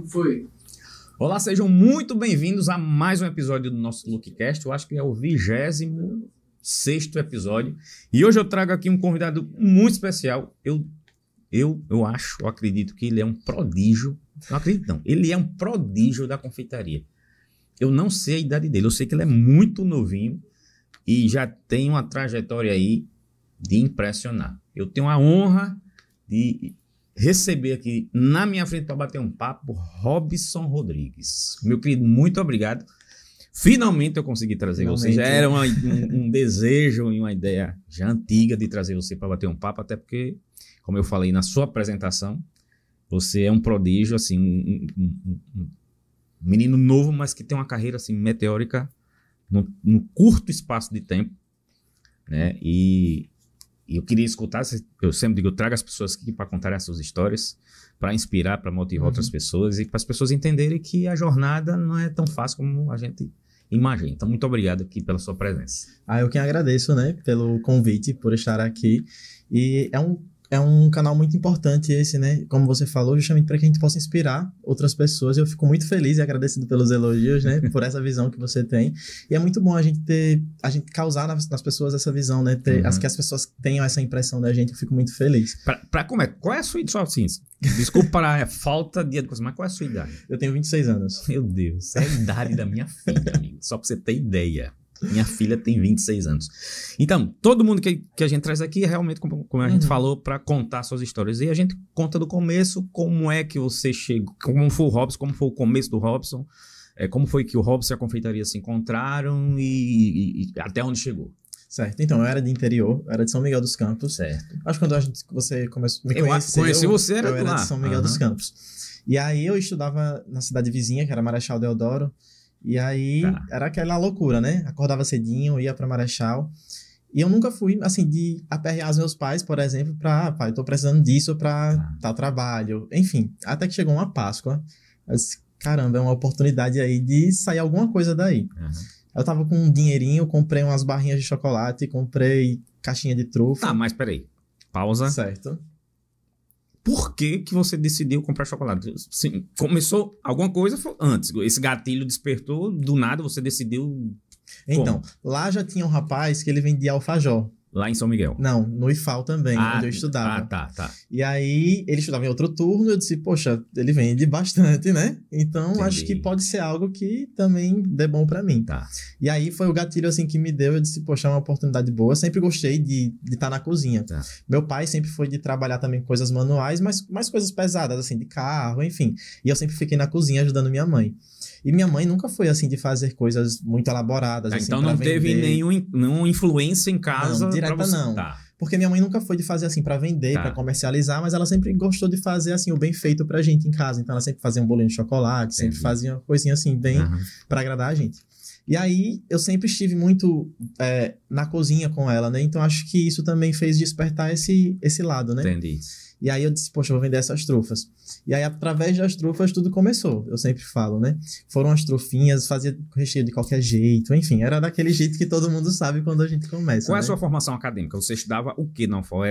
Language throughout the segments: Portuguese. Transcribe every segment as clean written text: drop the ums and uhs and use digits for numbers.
Foi. Olá, sejam muito bem-vindos a mais um episódio do nosso Lookcast. Eu acho que é o 26º episódio. E hoje eu trago aqui um convidado muito especial. Eu acredito que ele é um prodígio. Não acredito não. Ele é um prodígio da confeitaria. Eu não sei a idade dele. Eu sei que ele é muito novinho e já tem uma trajetória aí de impressionar. Eu tenho a honra de receber aqui na minha frente para bater um papo Robson Rodrigues. Meu querido, muito obrigado. Finalmente eu consegui trazer você. Já era um desejo e uma ideia já antiga de trazer você para bater um papo, até porque, como eu falei na sua apresentação, você é um prodígio, assim, um menino novo, mas que tem uma carreira assim, meteórica num curto espaço de tempo, né? E eu queria escutar, eu sempre digo, eu trago as pessoas aqui para contar as suas histórias, para inspirar, para motivar outras pessoas e para as pessoas entenderem que a jornada não é tão fácil como a gente imagina. Então, muito obrigado aqui pela sua presença. Eu que agradeço, né, pelo convite, por estar aqui. E é um canal muito importante esse, né? Como você falou, justamente para que a gente possa inspirar outras pessoas. Eu fico muito feliz e agradecido pelos elogios, né? Por essa visão que você tem. E é muito bom a gente causar nas pessoas essa visão, né? Que as pessoas tenham essa impressão da gente. Eu fico muito feliz. Qual é a sua idade? Assim, desculpa para a falta de educação, mas qual é a sua idade? Eu tenho 26 anos. Meu Deus, é a idade da minha filha, amigo. Só para você ter ideia. Minha filha tem 26 anos. Então, todo mundo que a gente traz aqui é realmente, como a gente falou, para contar suas histórias. E a gente conta do começo, como é que você chegou, como foi o Robson, como foi o começo do Robson, como foi que o Robson e a confeitaria se encontraram e até onde chegou. Certo. Então, eu era de interior, eu era de São Miguel dos Campos. Certo. Acho que quando você começou, me conheci você, eu era de São Miguel dos Campos. E aí eu estudava na cidade vizinha, que era Marechal Deodoro. E aí, era aquela loucura, né? Acordava cedinho, ia pra Marechal. E eu nunca fui, assim, de aperrear os meus pais, por exemplo, pai, eu tô precisando disso pra tal trabalho. Enfim, até que chegou uma Páscoa. Eu disse, caramba, é uma oportunidade aí de sair alguma coisa daí. Eu tava com um dinheirinho, comprei umas barrinhas de chocolate, comprei caixinha de trufa. Tá, mas peraí. Pausa. Certo. Por que você decidiu comprar chocolate? Sim, começou alguma coisa antes. Esse gatilho despertou, do nada você decidiu... Então, lá já tinha um rapaz que ele vendia alfajor. Lá em São Miguel? Não, no IFAL também, onde eu estudava. Tá. E aí, ele estudava em outro turno, eu disse, poxa, ele vende bastante, né? Então, Entendi. Acho que pode ser algo que também dê bom pra mim. Tá. E aí, foi o gatilho, assim, que me deu, eu disse, poxa, é uma oportunidade boa. Eu sempre gostei de estar na cozinha. Tá. Meu pai sempre foi de trabalhar também com coisas manuais, mas mais coisas pesadas, assim, de carro, enfim. E eu sempre fiquei na cozinha ajudando minha mãe. E minha mãe nunca foi, assim, de fazer coisas muito elaboradas, assim, então não teve nenhuma influência em casa? Não, direta pra você... não. Tá. Porque minha mãe nunca foi de fazer assim pra vender, pra comercializar, mas ela sempre gostou de fazer assim o bem feito pra gente em casa. Então ela sempre fazia um bolinho de chocolate, sempre fazia uma coisinha assim bem pra agradar a gente. E aí eu sempre estive muito na cozinha com ela, né? Então acho que isso também fez despertar esse lado, né? Entendi. E aí eu disse, poxa, eu vou vender essas trufas. E aí, através das trufas, tudo começou. Eu sempre falo, né? Foram as trufinhas, fazia recheio de qualquer jeito. Enfim, era daquele jeito que todo mundo sabe quando a gente começa. Qual é a sua formação acadêmica? Você estudava o que na UFAL?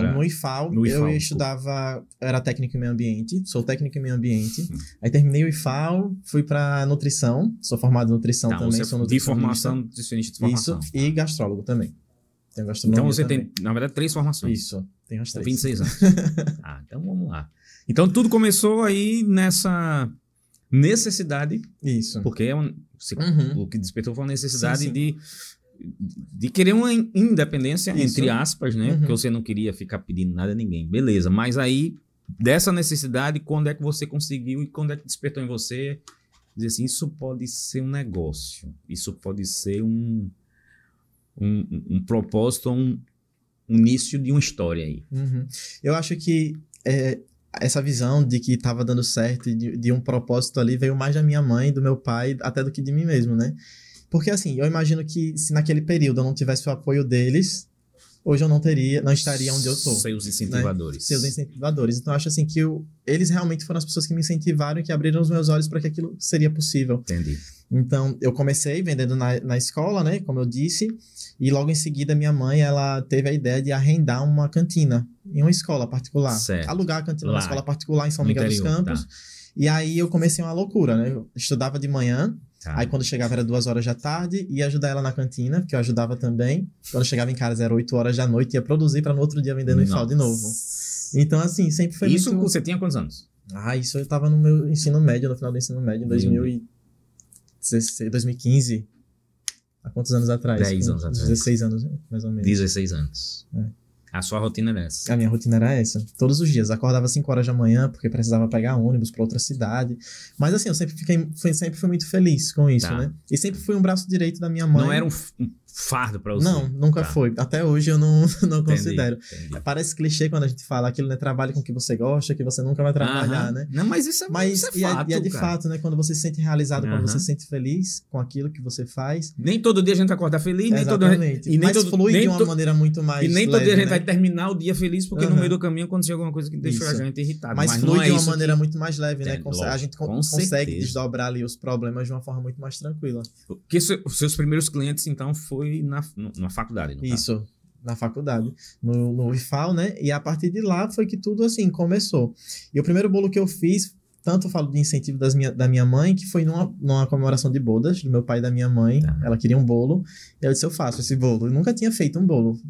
No IFAL, eu estudava... Era técnico em meio ambiente. Sou técnico em meio ambiente. Aí terminei o IFAL, fui pra nutrição. Sou formado em nutrição também. Sou nutricionista. De formação, nutricionista de formação. Isso, e gastrólogo também. Tenho gastronomia então você também. tem, na verdade, 3 formações. Isso, tenho as 3. 26 anos. Então vamos lá. Então tudo começou aí nessa necessidade. Isso. Porque o que despertou foi uma necessidade de querer uma independência, entre aspas, né? Porque você não queria ficar pedindo nada a ninguém. Beleza, mas aí, dessa necessidade, quando é que você conseguiu e quando é que despertou em você dizer assim, isso pode ser um negócio, isso pode ser um propósito, um início de uma história aí. Eu acho que essa visão de que estava dando certo e de um propósito ali veio mais da minha mãe, do meu pai, até do que de mim mesmo, né? Porque assim, eu imagino que se naquele período eu não tivesse o apoio deles, hoje eu não estaria onde eu tô. Seus incentivadores. Né? Seus incentivadores. Então eu acho assim que eles realmente foram as pessoas que me incentivaram e que abriram os meus olhos para que aquilo seria possível. Entendi. Então, eu comecei vendendo na escola, né? Como eu disse. E logo em seguida, minha mãe, ela teve a ideia de arrendar uma cantina em uma escola particular. Certo. Alugar a cantina na escola particular em São Miguel dos Campos. Tá. E aí eu comecei uma loucura, né? Eu estudava de manhã, Tá. aí quando chegava era 2 horas da tarde, ia ajudar ela na cantina, que eu ajudava também. Quando chegava em casa era 8 horas da noite, ia produzir para no outro dia vender no IFAL de novo. Então, assim, sempre foi Isso muito... você tinha quantos anos? Isso eu tava no meu ensino médio, no final do ensino médio, em 2016, 2015. Há quantos anos atrás? 10 anos atrás. 16 anos, mais ou menos. 16 anos. É. A sua rotina era essa? A minha rotina era essa. Todos os dias. Acordava 5 horas da manhã, porque precisava pegar ônibus para outra cidade. Mas assim, eu sempre fui muito feliz com isso, Tá. né? E sempre fui um braço direito da minha mãe. Não era um fardo pra você? Não, nunca Tá. foi. Até hoje eu não considero. Entendi. Parece clichê quando a gente fala aquilo, né? Trabalhe com o que você gosta, que você nunca vai trabalhar, Aham. né? Não, mas isso é fato, E é de cara. fato, né? Quando você se sente realizado, quando Aham. você se sente feliz com aquilo que você faz. Nem todo dia a gente vai acordar feliz, nem todo dia... Exatamente. E nem Mas todo, flui nem de uma to- maneira muito mais E nem todo leve, dia a gente né? vai terminar o dia feliz, porque no Aham. meio do caminho aconteceu alguma coisa que deixou Isso. a gente irritado. Mas não flui é de uma isso maneira que... muito mais leve, né? É, A lógico, gente com consegue certeza. desdobrar ali os problemas de uma forma muito mais tranquila. Porque os seus primeiros clientes, então, foi na faculdade, no caso. Isso, na faculdade, no IFAL, né? E a partir de lá foi que tudo, assim, começou. E o primeiro bolo que eu fiz, tanto eu falo de incentivo da minha mãe, que foi numa comemoração de bodas, do meu pai e da minha mãe. Tá. Ela queria um bolo, e eu disse, eu faço esse bolo. Eu nunca tinha feito um bolo.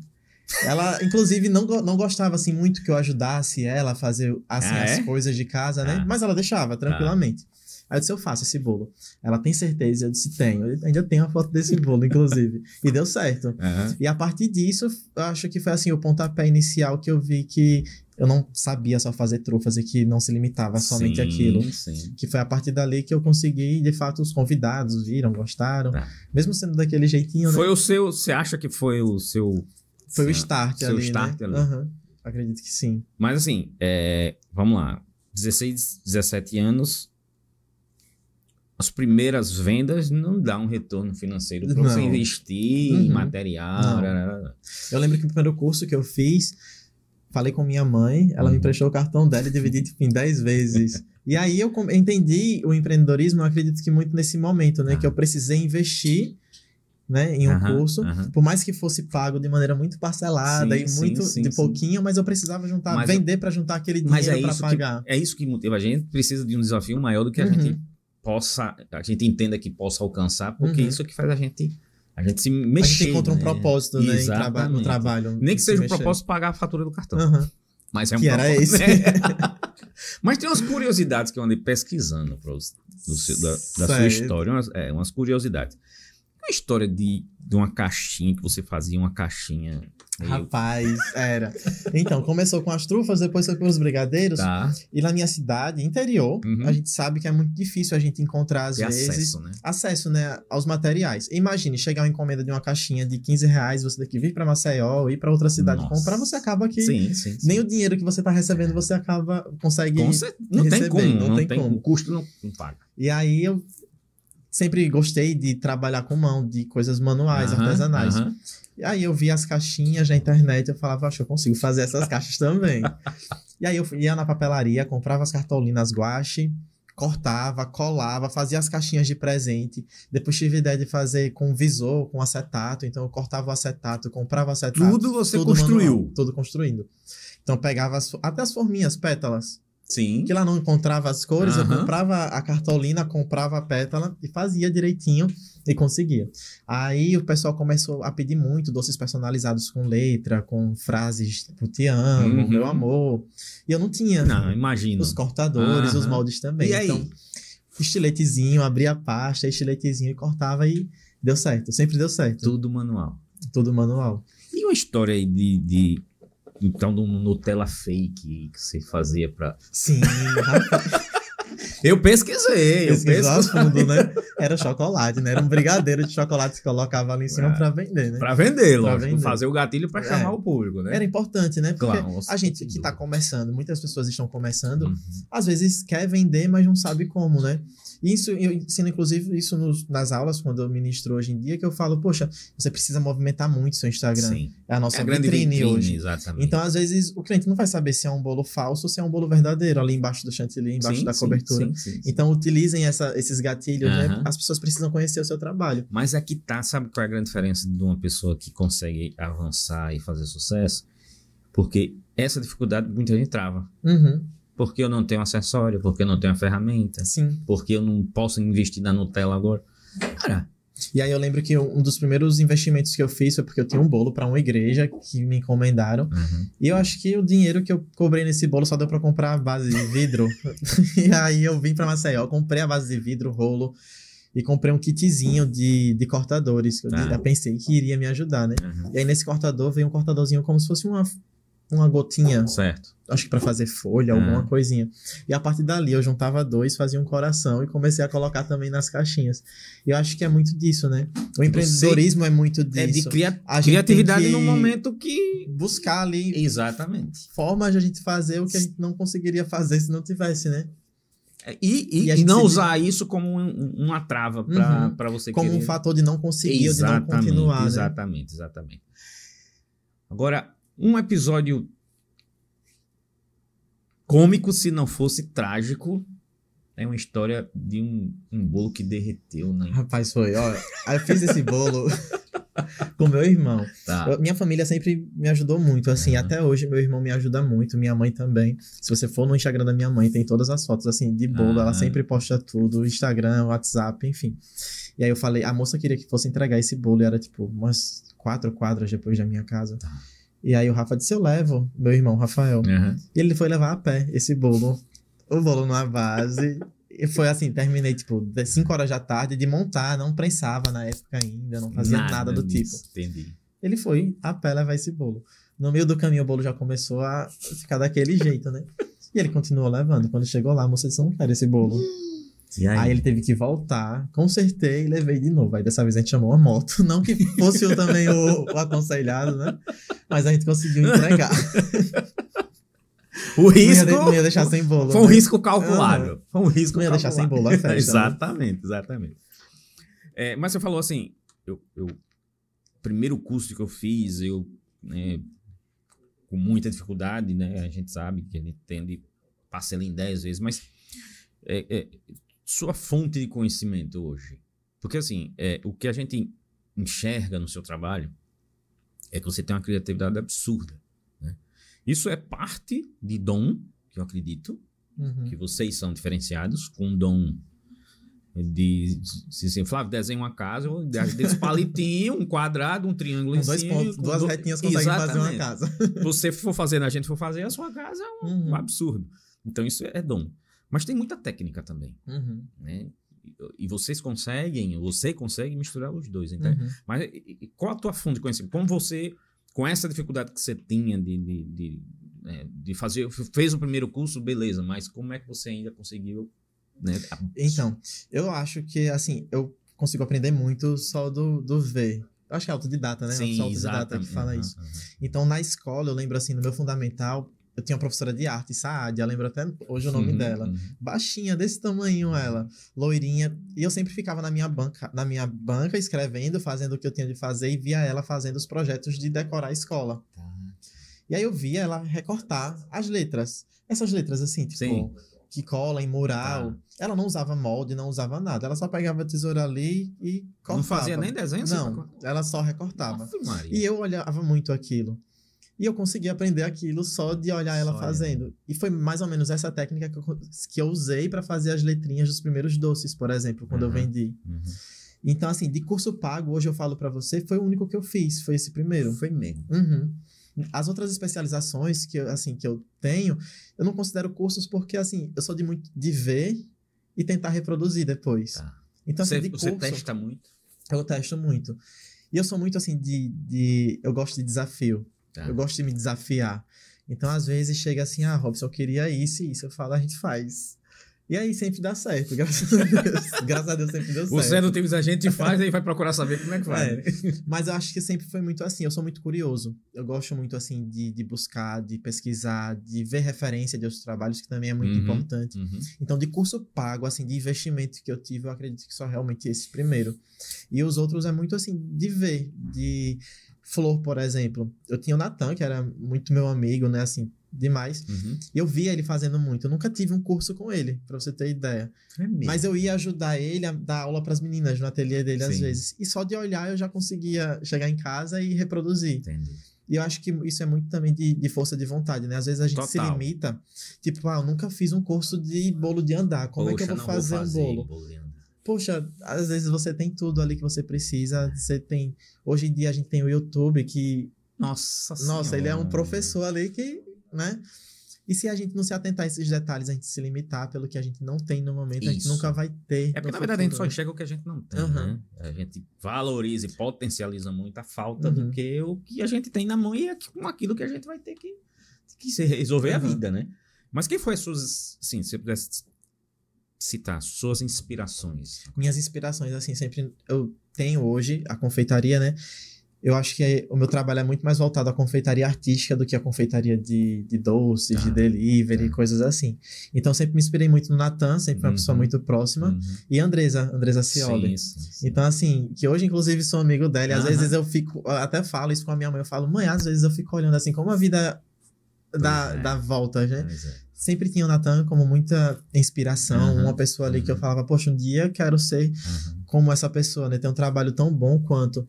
Ela, inclusive, não gostava, assim, muito que eu ajudasse ela a fazer, assim, as coisas de casa, né? Ah. Mas ela deixava, tranquilamente. Aí eu disse, eu faço esse bolo. Ela tem certeza? Eu disse, tenho. Eu ainda tenho a foto desse bolo, inclusive. E deu certo. Aham. E a partir disso, eu acho que foi, assim, o pontapé inicial que eu vi que eu não sabia só fazer trufas e que não se limitava somente àquilo. Sim. Que foi a partir dali que eu consegui, de fato, os convidados viram, gostaram. Tá. Mesmo sendo daquele jeitinho, Foi né? o seu... Você acha que foi o seu... Foi o start seu ali, start né? ali. Aham. Acredito que sim. Mas assim, vamos lá. 16, 17 anos, as primeiras vendas não dão um retorno financeiro para você Não. investir em Uhum. material. Não. Eu lembro que o primeiro curso que eu fiz, falei com minha mãe, ela me emprestou o cartão dela e dividi tipo, em 10 vezes. E aí eu entendi o empreendedorismo, eu acredito que muito nesse momento, né? Que eu precisei investir, né, em um curso, por mais que fosse pago de maneira muito parcelada e muito de pouquinho, mas eu precisava juntar, vender para juntar aquele dinheiro para pagar. É isso que motiva a gente, precisa de um desafio maior do que a gente entenda que possa alcançar, porque isso que faz a gente se mexer. A gente encontra um propósito, né, no trabalho. Nem que seja o propósito pagar a fatura do cartão. Mas é um que propósito. Era esse. Mas tem umas curiosidades que eu andei pesquisando da sua história, umas curiosidades. Uma história de uma caixinha, que você fazia uma caixinha. Rapaz, era. Então, começou com as trufas, depois foi pelos brigadeiros. Tá. E na minha cidade, interior, a gente sabe que é muito difícil a gente encontrar, às vezes, acesso, né, aos materiais. Imagine, chegar uma encomenda de uma caixinha de R$15, você tem que vir para Maceió, ir para outra cidade comprar, você acaba que nem o dinheiro que você tá recebendo, você consegue receber. Não tem como. O custo não paga. E aí eu sempre gostei de trabalhar com mão, de coisas manuais, artesanais. E aí eu vi as caixinhas na internet, eu falava, acho que eu consigo fazer essas caixas também. E aí eu ia na papelaria, comprava as cartolinas guache, cortava, colava, fazia as caixinhas de presente. Depois tive a ideia de fazer com visor, com acetato. Então eu cortava o acetato, comprava o acetato. Tudo você construiu. Manual, tudo construindo. Então pegava até as forminhas, pétalas. Sim. Que lá não encontrava as cores, eu comprava a cartolina, comprava a pétala e fazia direitinho e conseguia. Aí o pessoal começou a pedir muito doces personalizados com letra, com frases tipo, te amo, meu amor. E eu não tinha. Não, imagino. Os cortadores, os moldes também. E aí? Então, estiletezinho, abria a pasta, estiletezinho e cortava e deu certo. Sempre deu certo. Tudo manual. Tudo manual. E uma história aí então, do Nutella fake que você fazia pra... Sim, rapaz. Eu pesquisei. A fundo, né? Era chocolate, né? Era um brigadeiro de chocolate que colocava ali em cima pra vender, né? Pra vender, lógico. Fazer o gatilho pra chamar o público, né? Era importante, né? Porque claro, a gente que tá começando, muitas pessoas estão começando, às vezes quer vender, mas não sabe como, né? Isso, eu ensino, inclusive, isso nas aulas, quando eu ministro hoje em dia, que eu falo, poxa, você precisa movimentar muito seu Instagram. Sim. É a nossa vitrine hoje. Exatamente. Então, às vezes, o cliente não vai saber se é um bolo falso ou se é um bolo verdadeiro, ali embaixo do chantilly, embaixo da cobertura. Sim. Então, utilizem esses gatilhos, né? As pessoas precisam conhecer o seu trabalho. Mas aqui sabe qual é a grande diferença de uma pessoa que consegue avançar e fazer sucesso? Porque essa dificuldade muita gente trava. Porque eu não tenho acessório, porque eu não tenho a ferramenta. Sim. Porque eu não posso investir na Nutella agora. Cara... E aí eu lembro que um dos primeiros investimentos que eu fiz foi porque eu tinha um bolo para uma igreja que me encomendaram. E eu acho que o dinheiro que eu cobrei nesse bolo só deu para comprar a base de vidro. E aí eu vim para Maceió, comprei a base de vidro, rolo, e comprei um kitzinho de cortadores. Que eu já pensei que iria me ajudar, né? E aí nesse cortador veio um cortadorzinho como se fosse uma gotinha. Certo. Acho que para fazer folha, alguma coisinha. E a partir dali eu juntava 2, fazia um coração e comecei a colocar também nas caixinhas. E eu acho que é muito disso, né? O empreendedorismo é muito disso. É de criatividade no momento que... buscar ali... Exatamente. Formas de a gente fazer o que a gente não conseguiria fazer se não tivesse, né? E não usar isso como uma trava para você como querer... um fator de não conseguir ou de não continuar, exatamente. Agora, um episódio cômico, se não fosse trágico, é uma história de um bolo que derreteu, né? Rapaz, foi, ó. Eu fiz esse bolo com meu irmão. Minha família sempre me ajudou muito, assim, até hoje meu irmão me ajuda muito, minha mãe também. Se você for no Instagram da minha mãe, tem todas as fotos, assim, de bolo, ela sempre posta tudo, Instagram, WhatsApp, enfim. E aí eu falei, a moça queria que fosse entregar esse bolo, e era tipo umas 4 quadras depois da minha casa. E aí o Rafa disse, eu levo, meu irmão, Rafael. E ele foi levar a pé esse bolo. O bolo numa base. E foi assim, terminei, tipo, 5 horas da tarde de montar, não prensava na época ainda, não fazia nada do disso, tipo. Entendi. Ele foi a pé levar esse bolo. No meio do caminho o bolo já começou a ficar daquele jeito, né? E ele continuou levando. Quando chegou lá, a moça disse, eu não quero esse bolo. E aí ele teve que voltar, consertei e levei de novo. Aí dessa vez a gente chamou a moto. Não que fosse também o aconselhado, né? Mas a gente conseguiu entregar. O risco... Não ia deixar sem bolo. Foi um risco calculável. Foi um risco não ia deixar sem bolo a festa. Exatamente. Mas você falou assim, o primeiro curso que eu fiz, com muita dificuldade, né? A gente sabe que a gente tende a parcelar em 10 vezes, mas sua fonte de conhecimento hoje. Porque assim, o que a gente enxerga no seu trabalho é que você tem uma criatividade absurda. Isso é parte de dom, que eu acredito, que vocês são diferenciados, com um dom de... Se assim, Flávio, desenha uma casa, desse palitinho, um quadrado, um triângulo com 2 pontos, 2 retinhas conseguem fazer uma casa. Se você for fazer, a gente for fazer, a sua casa é um absurdo. Então isso é dom. Mas tem muita técnica também, né? E você consegue misturar os dois, entende? Mas qual a tua fonte de conhecimento? Como você... Com essa dificuldade que você tinha de fazer... Fez o primeiro curso, beleza, mas como é que você ainda conseguiu... Né? Então, eu acho que, assim, eu consigo aprender muito só do ver. Eu acho que é autodidata, né? Sim, só autodidata que fala isso. Então, na escola, eu lembro, assim, no meu fundamental, eu tinha uma professora de arte, Saadia, eu lembro até hoje o nome dela. Baixinha, desse tamanho ela, loirinha. E eu sempre ficava na minha banca escrevendo, fazendo o que eu tinha de fazer e via ela fazendo os projetos de decorar a escola. E aí eu via ela recortar as letras. Essas letras assim, tipo, que cola em mural. Ela não usava molde, não usava nada. Ela só pegava a tesoura ali e cortava. Não fazia nem desenho? Não, ela só recortava. E eu olhava muito aquilo. E eu consegui aprender aquilo só de olhar ela fazendo. E foi mais ou menos essa técnica que eu usei para fazer as letrinhas dos primeiros doces, por exemplo, quando eu vendi. Então, assim, de curso pago, hoje eu falo para você, foi o único que eu fiz. Foi esse primeiro. Foi mesmo. As outras especializações que eu tenho, eu não considero cursos porque, assim, eu sou de ver e tentar reproduzir depois. Então, assim, você testa muito? Eu testo muito. E eu sou muito, assim, eu gosto de desafio. Eu gosto de me desafiar. Então, às vezes, chega assim, Robson, eu queria isso e isso. Eu falo, a gente faz. E aí sempre dá certo, graças a Deus. Graças a Deus sempre deu certo. Você não tem, a gente faz, aí vai procurar saber como é que vai. Mas eu acho que sempre foi muito assim, eu sou muito curioso. Eu gosto muito assim de buscar, de pesquisar, de ver referência de outros trabalhos, que também é muito importante. Então, de curso pago, assim, de investimento que eu tive, eu acredito que só realmente esse primeiro. E os outros é muito assim, de ver, de flor, por exemplo. Eu tinha o Natan, que era muito meu amigo, né, assim, demais. E eu via ele fazendo muito. Eu nunca tive um curso com ele, pra você ter ideia. Mas eu ia ajudar ele a dar aula pras meninas no ateliê dele, às vezes. E só de olhar eu já conseguia chegar em casa e reproduzir. E eu acho que isso é muito também de força de vontade, né? Às vezes a gente se limita, tipo, eu nunca fiz um curso de bolo de andar, como é que eu vou fazer um bolo? Poxa, às vezes você tem tudo ali que você precisa, você tem... Hoje em dia a gente tem o YouTube que... Nossa, ele é um professor ali que, né? E se a gente não se atentar a esses detalhes, a gente se limitar pelo que a gente não tem no momento, a gente nunca vai ter. É porque, na verdade, a gente só enxerga o que a gente não tem, né? A gente valoriza e potencializa muito a falta do que o que a gente tem na mão e com aquilo que a gente vai ter que resolver a vida, né? Mas quem foi as suas, assim, se você pudesse citar, suas inspirações? Minhas inspirações, assim, sempre eu tenho hoje a confeitaria, né? Eu acho que o meu trabalho é muito mais voltado à confeitaria artística do que à confeitaria de doces, de delivery, coisas assim. Então, sempre me inspirei muito no Natan, sempre uma pessoa muito próxima. E a Andresa Cioli. Sim. Então, assim, que hoje, inclusive, sou amigo dela. E às vezes eu fico, até falo isso com a minha mãe, eu falo, mãe, às vezes eu fico olhando assim, como a vida dá volta, né? Sempre tinha o Natan como muita inspiração, uma pessoa ali que eu falava, poxa, um dia eu quero ser como essa pessoa, né? Ter um trabalho tão bom quanto...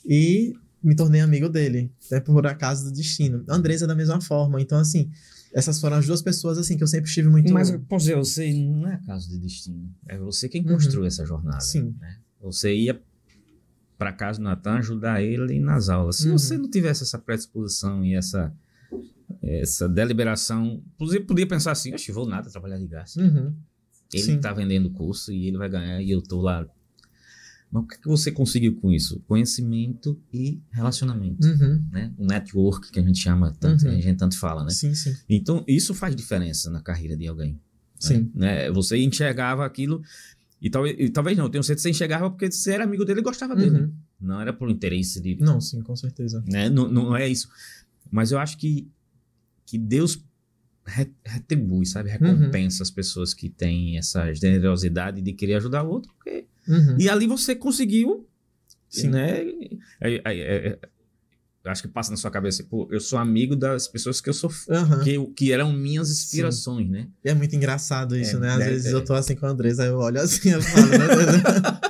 E me tornei amigo dele, até por acaso do destino. A Andresa da mesma forma. Então, assim, essas foram as duas pessoas, assim, que eu sempre estive muito... Mas, pô, você não é acaso de destino. É você quem construiu essa jornada. Sim. Né? Você ia para casa do Natan ajudar ele nas aulas. Se você não tivesse essa predisposição e essa deliberação, inclusive podia pensar assim, oxe, vou nada trabalhar de graça. Ele tá vendendo o curso e ele vai ganhar e eu tô lá. Mas o que você conseguiu com isso? Conhecimento e relacionamento, né? O network que a gente chama tanto, a gente tanto fala, né? Sim. Então, isso faz diferença na carreira de alguém. Sim. Né? Você enxergava aquilo e talvez não, eu tenho certeza que você enxergava porque você era amigo dele e gostava dele. Não era por interesse de... Não, sim, com certeza. Né? Não é isso. Mas eu acho que Deus retribui, sabe? Recompensa as pessoas que têm essa generosidade de querer ajudar o outro, porque... E ali você conseguiu, né? Acho que passa na sua cabeça, pô, eu sou amigo das pessoas que eu sou, que eram minhas inspirações, né? E é muito engraçado isso, né? Às vezes eu tô assim com a Andressa, aí eu olho assim e falo, meu Deus.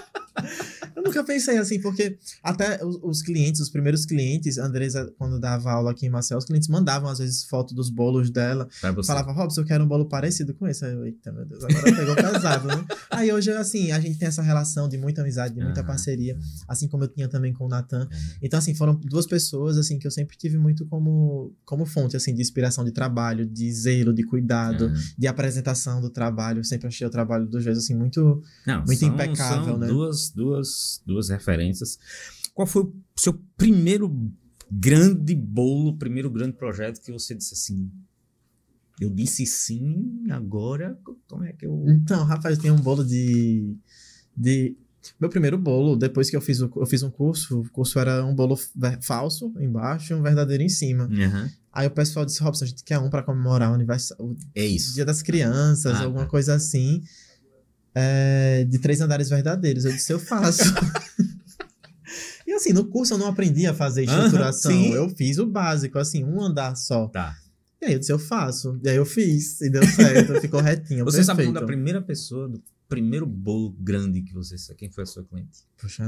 Eu nunca pensei assim, porque até os clientes, os primeiros clientes, a Andressa, quando dava aula aqui em Maceió, os clientes mandavam às vezes foto dos bolos dela. Falava, Robson, eu quero um bolo parecido com esse. Aí eu, eita, meu Deus, agora pegou pesado, né? Aí hoje, assim, a gente tem essa relação de muita amizade, de muita parceria, assim como eu tinha também com o Natan. Então, assim, foram duas pessoas, assim, que eu sempre tive muito como fonte, assim, de inspiração de trabalho, de zelo, de cuidado, de apresentação do trabalho. Eu sempre achei o trabalho dos dois, assim, muito impecável, são né? Duas referências. Qual foi o seu primeiro grande bolo, primeiro grande projeto que você disse assim, eu disse sim, agora como é que eu... Então, rapaz, tem um bolo de... Meu primeiro bolo, depois que eu fiz um curso, o curso era um bolo falso embaixo e um verdadeiro em cima. Aí o pessoal disse, Robson, a gente quer um para comemorar o Dia das Crianças, alguma coisa assim. De 3 andares verdadeiros. Eu disse, eu faço. E assim, no curso eu não aprendi a fazer estruturação. Eu fiz o básico, assim, um andar só. E aí eu disse, eu faço. E aí eu fiz, e deu certo, ficou retinho, Você sabe o nome da primeira pessoa, do primeiro bolo grande que você... Quem foi a sua cliente? Poxa,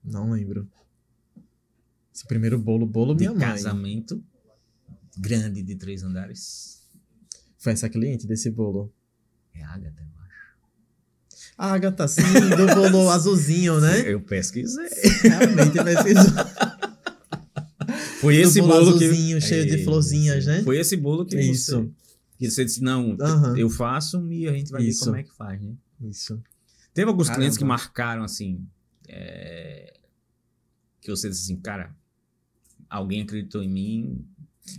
não lembro. Esse primeiro bolo minha mãe. De casamento grande de 3 andares. Foi essa cliente desse bolo. É a Agatha, eu acho. A Agatha, sim, do bolo azulzinho, né? Eu pesquisei. Realmente pesquisou. Foi esse bolo azulzinho, cheio de florzinhas, né? Foi esse bolo que você disse, não, eu faço e a gente vai ver como é que faz, né? Isso. Teve alguns clientes que marcaram, assim, que você disse assim, cara, alguém acreditou em mim.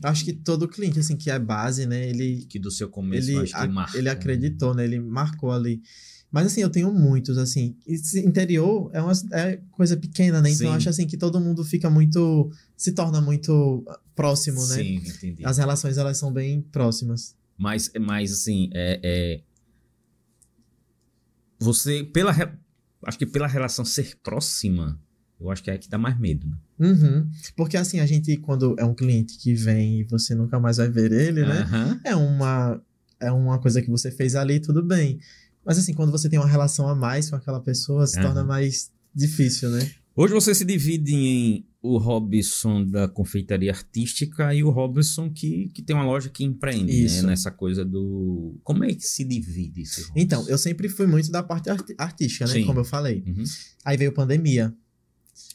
Acho que todo cliente, assim, que é base, né? Ele... Que do seu começo, acho que marcou. Ele acreditou, né? Ele marcou ali. Mas, assim, eu tenho muitos, assim. Esse interior é coisa pequena, né? Então, eu acho, assim, que todo mundo fica muito... Se torna muito próximo, né? Sim, entendi. As relações, elas são bem próximas. Mas assim, você, acho que pela relação ser próxima, eu acho que é que dá mais medo, né? Porque, assim, a gente, quando é um cliente que vem e você nunca mais vai ver ele, né? É uma coisa que você fez ali, tudo bem. Mas, assim, quando você tem uma relação a mais com aquela pessoa, se torna mais difícil, né? Hoje você se divide em o Robson da confeitaria artística e o Robson que tem uma loja que empreende, né? Nessa coisa do... Como é que se divide esse Robson? Então, eu sempre fui muito da parte artística, né? Sim. Como eu falei. Uhum. Aí veio pandemia.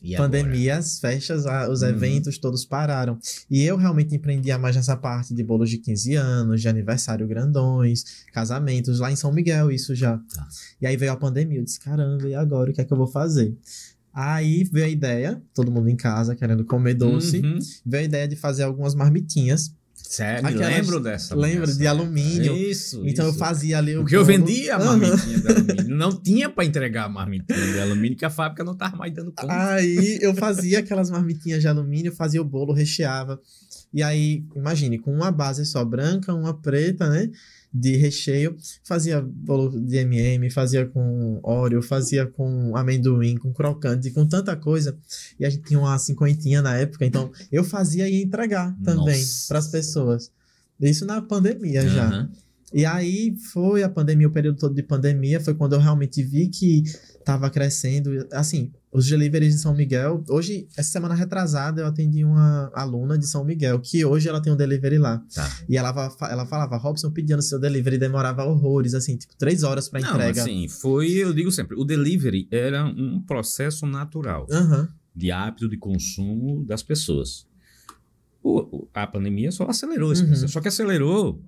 E pandemia, as festas, os eventos todos pararam. E eu realmente empreendia mais nessa parte de bolos de 15 anos, de aniversário grandões, casamentos, lá em São Miguel, isso já. Tá. E aí veio a pandemia, eu disse, caramba, e agora? O que é que eu vou fazer? Aí veio a ideia, todo mundo em casa querendo comer doce, veio a ideia de fazer algumas marmitinhas. Sério? Lembro dessa. Lembro, de alumínio. Isso. Então eu fazia ali Porque eu vendia a marmitinha de alumínio. Não tinha para entregar a marmitinha de alumínio, que a fábrica não estava mais dando conta. Aí eu fazia aquelas marmitinhas de alumínio, fazia o bolo, recheava. E aí, imagine, com uma base só branca, uma preta, né? De recheio, fazia bolo de M&M, fazia com Oreo, fazia com amendoim, com crocante, com tanta coisa. E a gente tinha uma cinquentinha na época, então eu fazia e ia entregar também para as pessoas. Isso na pandemia já. E aí foi a pandemia, o período todo de pandemia, foi quando eu realmente vi que estava crescendo. Assim, os deliveries de São Miguel, hoje, essa semana retrasada, eu atendi uma aluna de São Miguel, que hoje ela tem um delivery lá. Tá. E ela falava, Robson, pedindo seu delivery, demorava horrores, assim, tipo, 3 horas para entrega. Assim, eu digo sempre, o delivery era um processo natural de hábito de consumo das pessoas. A pandemia só acelerou esse processo, só que acelerou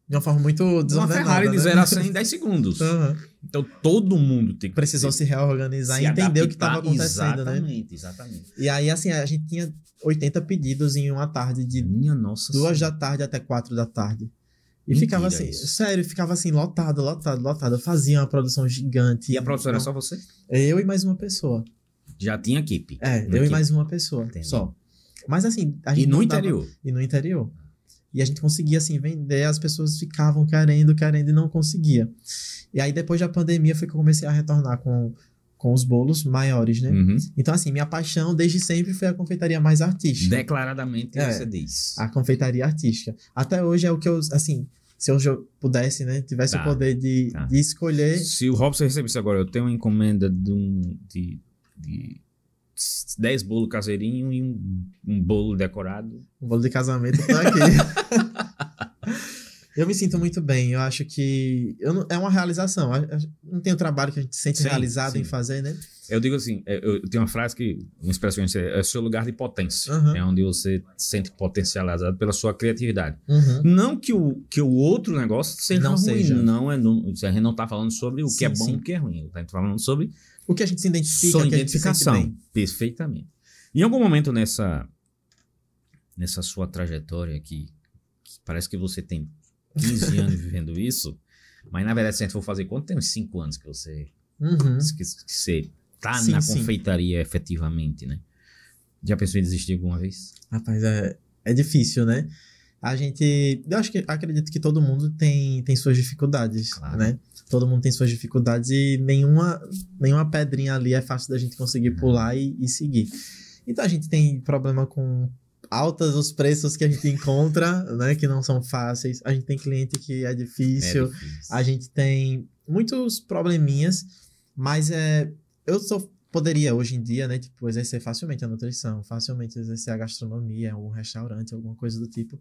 de uma forma muito desordenada. Uma Ferrari de 0 a 100 em 10 segundos. Então, todo mundo tem que... Precisou se reorganizar e entender o que estava acontecendo, Exatamente. E aí, assim, a gente tinha 80 pedidos em uma tarde de 2 da tarde até 4 da tarde. E Mentira, ficava assim, sério, ficava assim, lotado. Eu fazia uma produção gigante. E a produção era só você? Eu e mais uma pessoa. Já tinha equipe? E mais uma pessoa, só. Mas assim... E no interior? E no interior. E a gente conseguia, assim, vender, as pessoas ficavam querendo e não conseguia. E aí, depois da pandemia, foi que eu comecei a retornar com os bolos maiores, né? Então, assim, minha paixão desde sempre foi a confeitaria mais artística. Declaradamente você diz. A confeitaria artística. Até hoje é o que eu, assim, se eu pudesse, né? Tivesse o poder de escolher... Se o Robson recebesse agora, eu tenho uma encomenda de 10 bolos caseirinhos e um bolo decorado. Um bolo de casamento tá aqui. Eu me sinto muito bem. Eu acho que... é uma realização. Não tem um trabalho que a gente se sente realizado em fazer, né? Eu digo assim, eu tenho uma frase uma expressão, é o seu lugar de potência. É onde você se sente potencializado pela sua criatividade. Não que o outro negócio seja ruim. A gente não está falando sobre o que é bom e o que é ruim. A gente está falando sobre... O que a gente se identifica, que identificação. A gente se sente bem. Perfeitamente. Em algum momento nessa sua trajetória aqui, que parece que você tem 15 anos vivendo isso, mas na verdade, se a gente for fazer conta, tem uns 5 anos que você tá na confeitaria efetivamente, né? Já pensou em desistir alguma vez? Rapaz, é difícil, né? Eu acredito que todo mundo tem suas dificuldades, né? Todo mundo tem suas dificuldades e nenhuma pedrinha ali é fácil da gente conseguir pular e seguir. Então a gente tem problema com altos os preços que a gente encontra, né? Que não são fáceis. A gente tem cliente que é difícil. A gente tem muitos probleminhas, mas poderia hoje em dia, né? Tipo, exercer facilmente a nutrição, facilmente exercer a gastronomia, um restaurante, alguma coisa do tipo.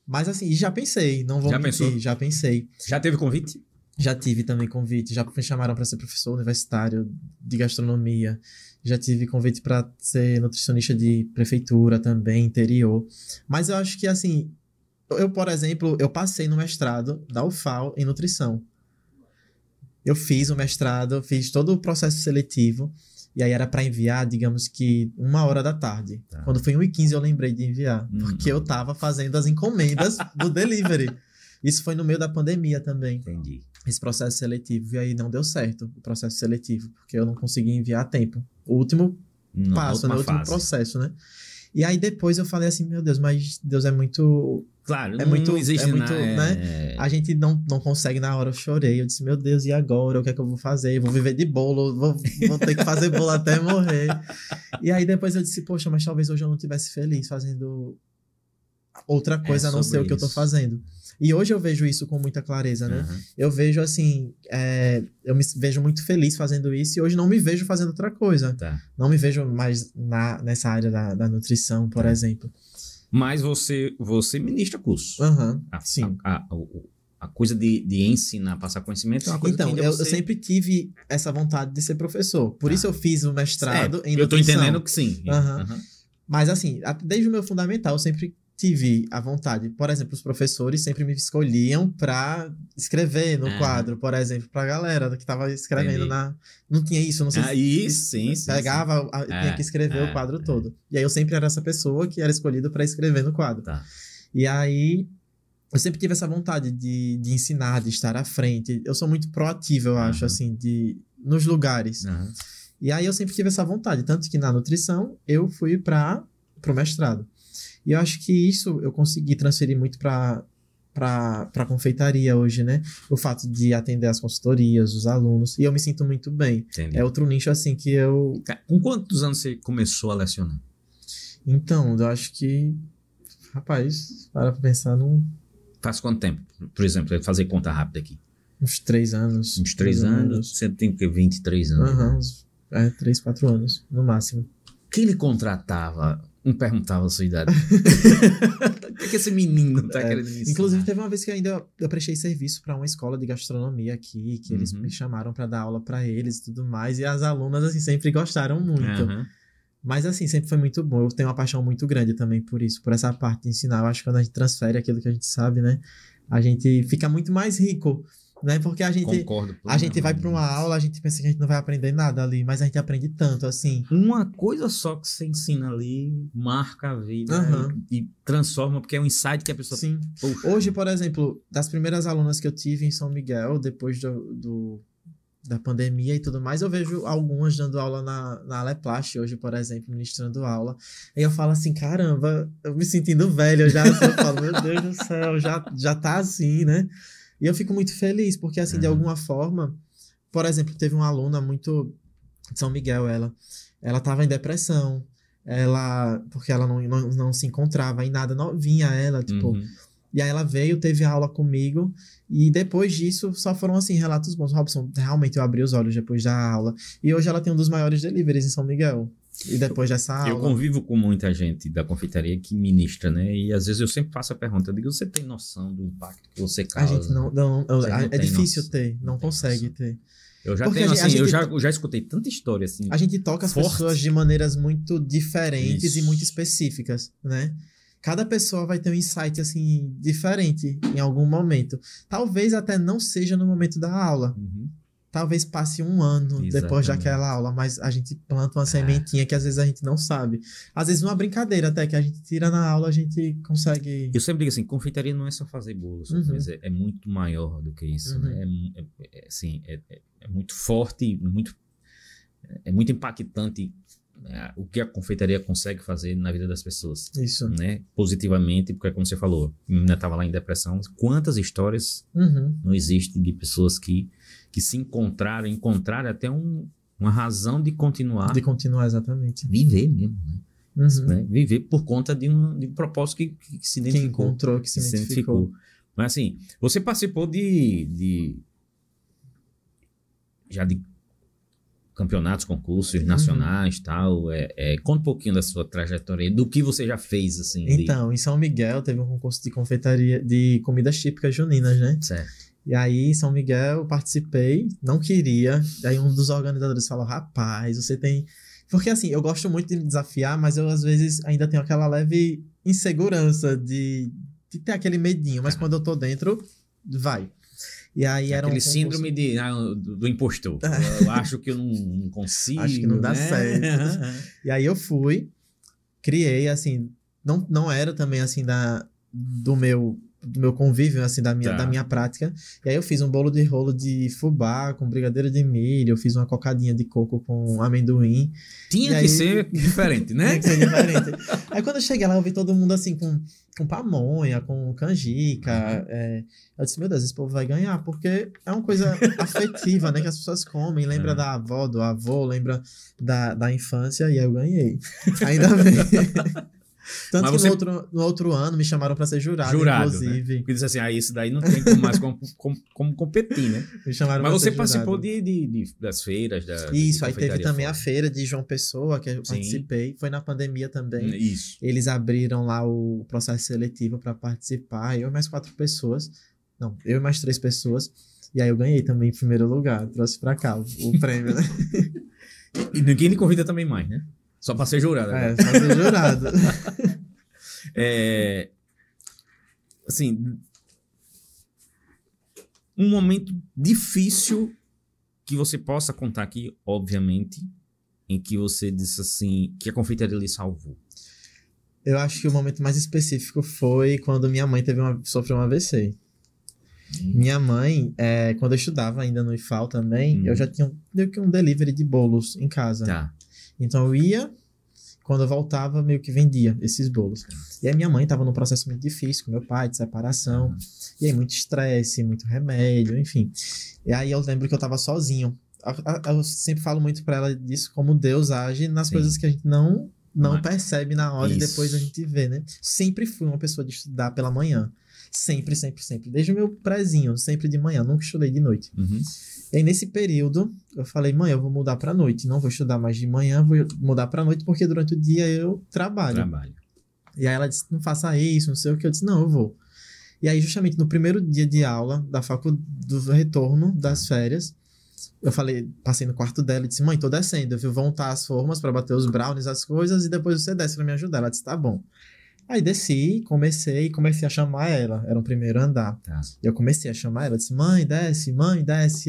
Mas assim, já pensei, não vou mentir, já pensei. Já teve convite? Já tive também convite, já me chamaram para ser professor universitário de gastronomia, já tive convite para ser nutricionista de prefeitura também, interior. Mas eu acho que assim, por exemplo, eu passei no mestrado da UFAL em nutrição. Eu fiz o mestrado, fiz todo o processo seletivo, e aí era para enviar, digamos que 1h da tarde. Quando foi 1h15 eu lembrei de enviar, porque eu tava fazendo as encomendas do delivery. Isso foi no meio da pandemia também. Entendi. Esse processo seletivo. E aí não deu certo o processo seletivo, porque eu não consegui enviar a tempo. O último passo, né? O último processo, né? E aí depois eu falei assim, meu Deus, mas Deus é muito... Claro, não existe nada. Né? A gente não consegue na hora, eu chorei. Eu disse, meu Deus, e agora? O que é que eu vou fazer? Vou viver de bolo, vou ter que fazer bolo até morrer. E aí depois eu disse, poxa, mas talvez hoje eu não estivesse feliz fazendo outra coisa a não ser o que eu tô fazendo. E hoje eu vejo isso com muita clareza, né? Eu vejo assim, eu me vejo muito feliz fazendo isso e hoje não me vejo fazendo outra coisa. Não me vejo mais nessa área da nutrição, por exemplo. Mas você ministra curso. Sim. A coisa de ensinar, passar conhecimento é uma coisa então, que eu sempre tive essa vontade de ser professor. Por isso eu fiz o mestrado em nutrição. Eu tô entendendo que sim. Mas assim, desde o meu fundamental eu sempre tive a vontade. Por exemplo, os professores sempre me escolhiam para escrever no quadro, por exemplo, pra galera que tava escrevendo Não tinha isso, não sei isso, sim. Pegava, tinha que escrever o quadro todo. E aí eu sempre era essa pessoa que era escolhida para escrever no quadro. E aí eu sempre tive essa vontade de ensinar, de estar à frente. Eu sou muito proativo, eu acho, assim, nos lugares. E aí eu sempre tive essa vontade. Tanto que na nutrição eu fui pro mestrado. E eu acho que isso eu consegui transferir muito para confeitaria hoje, né? O fato de atender as consultorias, os alunos. E eu me sinto muito bem. Entendi. É outro nicho, assim, que eu... Com quantos anos você começou a lecionar? Então, eu acho que... Rapaz, para pensar num... Faz quanto tempo? Por exemplo, fazer conta rápida aqui. Uns 3 anos. Uns 3 anos? Você tem o quê? 23 anos? 3, 4 anos, no máximo. Quem lhe contratava... Não perguntava a sua idade. O que esse menino tá querendo me ensinar? Inclusive, teve uma vez que ainda eu prestei serviço para uma escola de gastronomia aqui, que eles me chamaram para dar aula para eles e tudo mais, e as alunas, assim, sempre gostaram muito. Mas, assim, sempre foi muito bom. Eu tenho uma paixão muito grande também por isso, por essa parte de ensinar. Eu acho que quando a gente transfere aquilo que a gente sabe, né, a gente fica muito mais rico, né? Porque a gente vai para uma aula, a gente pensa que a gente não vai aprender nada ali, mas a gente aprende tanto, assim. Uma coisa só que você ensina ali marca a vida e transforma, porque é um insight que a pessoa... Sim. Puxa. Hoje, por exemplo, das primeiras alunas que eu tive em São Miguel, depois da pandemia e tudo mais, eu vejo algumas dando aula na Aleplast hoje, por exemplo, ministrando aula. Aí eu falo assim, caramba, eu me sentindo velho, eu falo, meu Deus do céu, já tá assim, né? E eu fico muito feliz, porque assim, de alguma forma, por exemplo, teve uma aluna muito de São Miguel, ela tava em depressão, porque ela não se encontrava em nada, novinha ela, tipo... E aí ela veio, teve aula comigo, e depois disso só foram, assim, relatos bons. Robson, realmente eu abri os olhos depois da aula. E hoje ela tem um dos maiores deliveries em São Miguel. E depois dessa aula... Eu convivo com muita gente da confeitaria que ministra, né? E às vezes eu sempre faço a pergunta, eu digo, você tem noção do impacto que você causa? A gente não é difícil noção, ter, não consegue ter. Eu já tenho, assim, eu já escutei tanta história, assim. A gente toca as pessoas de maneiras muito diferentes e muito específicas, né? Cada pessoa vai ter um insight, assim, diferente em algum momento. Talvez até não seja no momento da aula. Talvez passe um ano depois daquela aula, mas a gente planta uma sementinha que às vezes a gente não sabe. Às vezes uma brincadeira até que a gente tira na aula, a gente consegue... Eu sempre digo assim, confeitaria não é só fazer bolos, mas é muito maior do que isso, né? É muito forte, é muito impactante o que a confeitaria consegue fazer na vida das pessoas. Isso. Né? Positivamente, porque como você falou, a menina estava lá em depressão. Quantas histórias não existem de pessoas que se encontraram até uma razão de continuar. De continuar, exatamente. Viver mesmo, né? Viver por conta de um propósito que se identificou. Que encontrou, que se identificou. Mas assim, você participou de campeonatos, concursos nacionais e tal. Conta um pouquinho da sua trajetória, do que você já fez, assim. Então, em São Miguel teve um concurso de confeitaria, de comidas típicas juninas, né? Certo. E aí, em São Miguel, eu participei, não queria. Aí um dos organizadores falou, rapaz, você tem... Porque assim, eu gosto muito de me desafiar, mas eu às vezes ainda tenho aquela leve insegurança de ter aquele medinho. Mas quando eu tô dentro, vai. E aí era aquele síndrome do impostor. Eu acho que eu não consigo. Acho que não dá certo. E aí eu fui, criei, assim, não era também assim do meu convívio, assim, da minha prática. E aí eu fiz um bolo de rolo de fubá com brigadeiro de milho, eu fiz uma cocadinha de coco com amendoim. Tinha que ser diferente, né? Tinha que ser diferente. Aí quando eu cheguei lá, eu vi todo mundo assim com pamonha, com canjica. Eu disse, meu Deus, esse povo vai ganhar, porque é uma coisa afetiva, né? Que as pessoas comem, lembra da avó, do avô, lembra da infância, e aí eu ganhei. Ainda bem. Tanto Mas que você- no outro ano me chamaram pra ser jurado, inclusive. né? Porque disse assim, isso daí não tem como mais como competir, né? Me chamaram Mas pra você ser participou jurado. das feiras, Isso, de aí teve confeitaria também a fora. feira de João Pessoa, que eu Sim. participei. Foi na pandemia também. Isso. Eles abriram lá o processo seletivo para participar, eu e mais 4 pessoas. Não, eu e mais 3 pessoas. E aí eu ganhei também em primeiro lugar, trouxe pra cá o prêmio, né? E ninguém lhe convida também mais, né? Só pra ser jurado agora. É, fazer jurado. Assim, um momento difícil que você possa contar aqui, obviamente, em que você disse assim, que a confeitaria lhe salvou. Eu acho que o momento mais específico foi quando minha mãe sofreu um AVC. Minha mãe, quando eu estudava ainda no IFAL também, eu já tinha meio que um delivery de bolos em casa. Tá. Então eu ia, quando eu voltava, meio que vendia esses bolos. E aí minha mãe estava num processo muito difícil com meu pai, de separação. E aí muito estresse, muito remédio, enfim. E aí eu lembro que eu estava sozinho. Eu sempre falo muito pra ela disso, como Deus age nas coisas que a gente não percebe na hora e depois a gente vê, né? Sempre fui uma pessoa de estudar pela manhã. Sempre, sempre, sempre. Desde o meu prezinho, sempre de manhã. Nunca estudei de noite. E aí, nesse período, eu falei, mãe, eu vou mudar pra noite. Não vou estudar mais de manhã, vou mudar pra noite, porque durante o dia eu trabalho. E aí ela disse, não faça isso, não sei o que. Eu disse, não, eu vou. E aí, justamente no primeiro dia de aula do retorno das férias, eu falei, passei no quarto dela e disse, mãe, tô descendo. Eu vou untar as formas pra bater os brownies, as coisas, e depois você desce pra me ajudar. Ela disse, tá bom. Aí desci, comecei a chamar ela. Era o primeiro andar. Tá. Eu comecei a chamar ela, disse, mãe, desce.